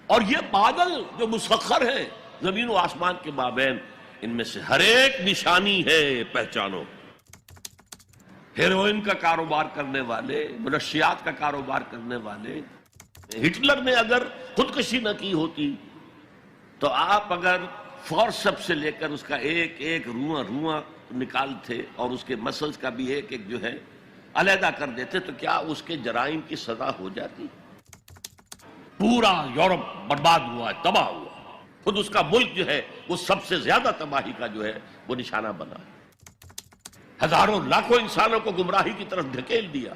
اور یہ بادل جو مسخر ہے زمین و آسمان کے مابین، ان میں سے ہر ایک نشانی ہے، پہچانو۔ ہیروئن کا کاروبار کرنے والے، منشیات کا کاروبار کرنے والے، ہٹلر نے اگر خودکشی نہ کی ہوتی تو آپ اگر فورسپ سے لے کر اس کا ایک ایک رواں نکالتے اور اس کے مسلز کا بھی ایک ایک جو ہے علیحدہ کر دیتے تو کیا اس کے جرائم کی سزا ہو جاتی؟ پورا یورپ برباد ہوا ہے، تباہ ہوا، خود اس کا ملک جو ہے وہ سب سے زیادہ تباہی کا جو ہے وہ نشانہ بنا، ہزاروں لاکھوں انسانوں کو گمراہی کی طرف دھکیل دیا۔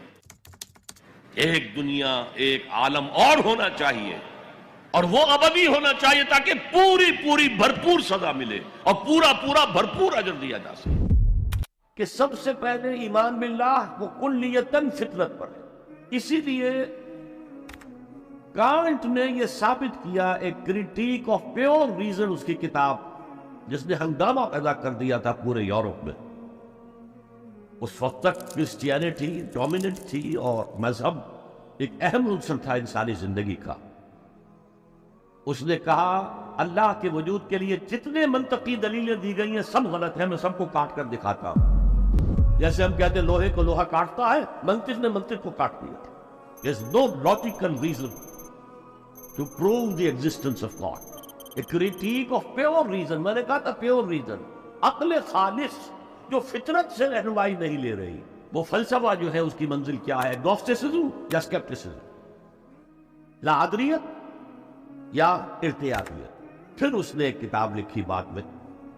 ایک دنیا، ایک عالم اور ہونا چاہیے، اور وہ ابدی ہونا چاہیے تاکہ پوری بھرپور سزا ملے اور پورا بھرپور اجر دیا جا سکے۔ کہ سب سے پہلے ایمان باللہ وہ کلیتاً فطرت پر ہے۔ اسی لیے کانٹ نے یہ ثابت کیا، ایک کریٹیک آف پیور ریزن اس کی کتاب، جس نے ہنگامہ پیدا کر دیا تھا پورے یورپ میں۔ اس وقت تک کرسچینٹی ڈومیننٹ تھی اور مذہب ایک اہم عنصر تھا انسانی زندگی کا۔ اس نے کہا اللہ کے وجود کے لیے جتنے منطقی دلیلیں دی گئی ہیں سب غلط ہیں، میں سب کو کاٹ کر دکھاتا ہوں۔ جیسے ہم کہتے ہیں لوہے کو لوہا کاٹتا ہے، منطق نے منطق کو کاٹ دیا۔ There is no logical reason to prove the existence of God. A critique of pure reason، میں نے کہا تھا pure reason، عقل خالص جو فطرت سے رہنمائی نہیں لے رہی۔ وہ فلسفہ جو ہے اس کی منزل کیا ہے، گنوسٹسزم یا اسکیپٹسزم، لا ادریت یا ارتیاحیت۔ پھر اس نے ایک کتاب لکھی بعد میں،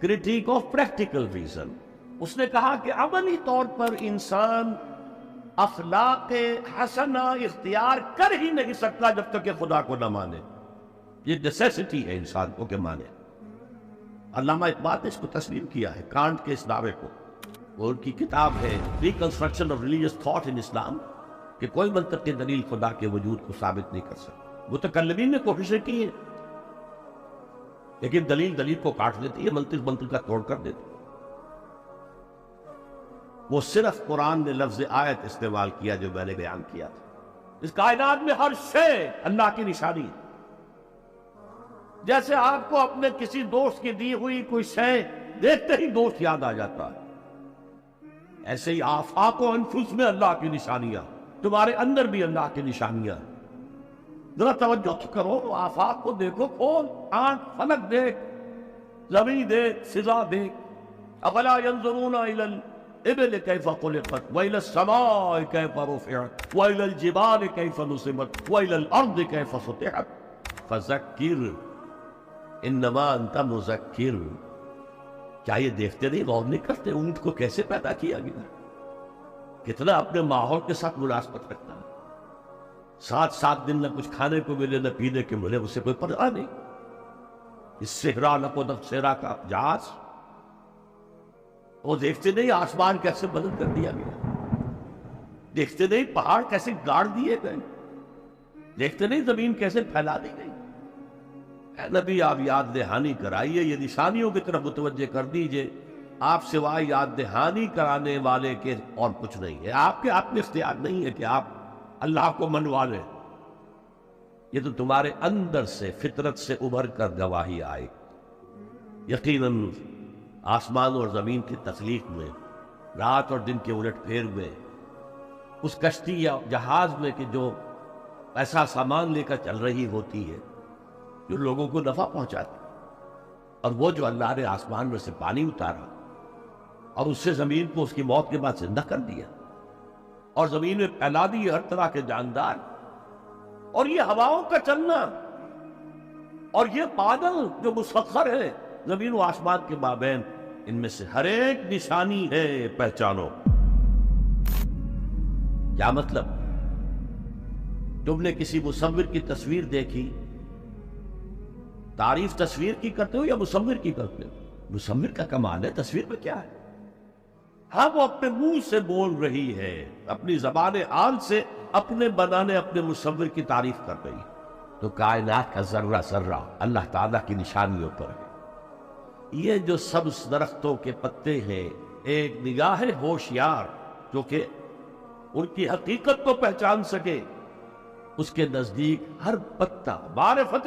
کریٹیک آف پریکٹیکل ریزن۔ اس نے کہا کہ عملی طور پر انسان اخلاق حسنہ اختیار کر ہی نہیں سکتا جب تک کہ خدا کو نہ مانے۔ یہ نیسیسٹی ہے انسان کو کہ مانے۔ علامہ اقبال نے اس کو تسلیم کیا ہے، کانٹ کے اس دعوے کو۔ وہ ان کی کتاب ہے reconstruction of religious thought in Islam, کہ کوئی منطقی دلیل خدا کے وجود کو ثابت نہیں کر سکتا۔ متکلمین نے کوششیں کی ہیں، لیکن دلیل کو کاٹ دیتی ہے، منطق کا توڑ کر دیتی ہے۔ وہ صرف قرآن نے لفظ آیت استعمال کیا جو میں نے بیان کیا تھا۔ اس کائنات میں ہر شے اللہ کی نشانی ہے۔ جیسے آپ کو اپنے کسی دوست کی دی ہوئی کوئی شے دیکھتے ہی دوست یاد آ جاتا ہے، ایسے ہی آفاق و انفس میں اللہ کی نشانیاں، تمہارے اندر بھی اللہ کی نشانیاں۔ ذرا توجہ کرو، آفاق کو دیکھو، کھول آنکھ، فلک دیکھ، زمین دیکھ، فضا دیکھ۔ افلا ينظرون الى الابل كيف خلقت والى السماء كيف رفعت والى الجبال كيف نصبت والى الارض كيف سطحت فذكر انما انت مذکر۔ کیا یہ دیکھتے نہیں، غور نہیں کرتے اونٹ کو کیسے پیدا کیا گیا، کتنا اپنے ماحول کے ساتھ مناسبت رکھتا ہے، 7 دن نہ کچھ کھانے کو ملے نہ پینے کے ملے، اسے کوئی پرواہ نہیں۔ اس صحرا نقو صحرا کا جہاز، وہ دیکھتے نہیں آسمان کیسے بلند کر دیا گیا، دیکھتے نہیں پہاڑ کیسے گاڑ دیے گئے، دیکھتے نہیں زمین کیسے پھیلا دی گئی۔ اے نبی آپ یاد دہانی کرائیے، یہ نشانیوں کی طرف متوجہ کر دیجئے۔ آپ سوائے یاد دہانی کرانے والے کے اور کچھ نہیں ہے، آپ کے اختیار نہیں ہے کہ آپ اللہ کو منوا لیں۔ یہ تو تمہارے اندر سے، فطرت سے ابھر کر گواہی آئے۔ یقیناً آسمان اور زمین کی تخلیق میں، رات اور دن کے الٹ پھیر میں، اس کشتی یا جہاز میں کہ جو ایسا سامان لے کر چل رہی ہوتی ہے جو لوگوں کو نفع پہنچاتی، اور وہ جو اللہ نے آسمان میں سے پانی اتارا اور اس سے زمین کو اس کی موت کے بعد زندہ کر دیا، اور زمین میں پھیلا دی ہر طرح کے جاندار، اور یہ ہواؤں کا چلنا، اور یہ بادل جو مسخر ہے زمین و آسمان کے مابین، ان میں سے ہر ایک نشانی ہے، پہچانو۔ کیا مطلب؟ تم نے کسی مصور کی تصویر دیکھی، تعریف تصویر کی کرتے ہو یا مصور کی کرتے ہو؟ مصور کا کمال ہے، تصویر میں کیا ہے؟ ہاں وہ اپنے منہ سے بول رہی ہے، اپنی زبان آن سے اپنے بنانے اپنے مصور کی تعریف کر رہی، تو کائنات کا ذرہ ذرہ اللہ تعالیٰ کی نشانیوں پر ہے۔ یہ جو سبز درختوں کے پتے ہیں، ایک نگاہ ہوشیار جو کہ ان کی حقیقت کو پہچان سکے، اس کے نزدیک ہر پتا معرفت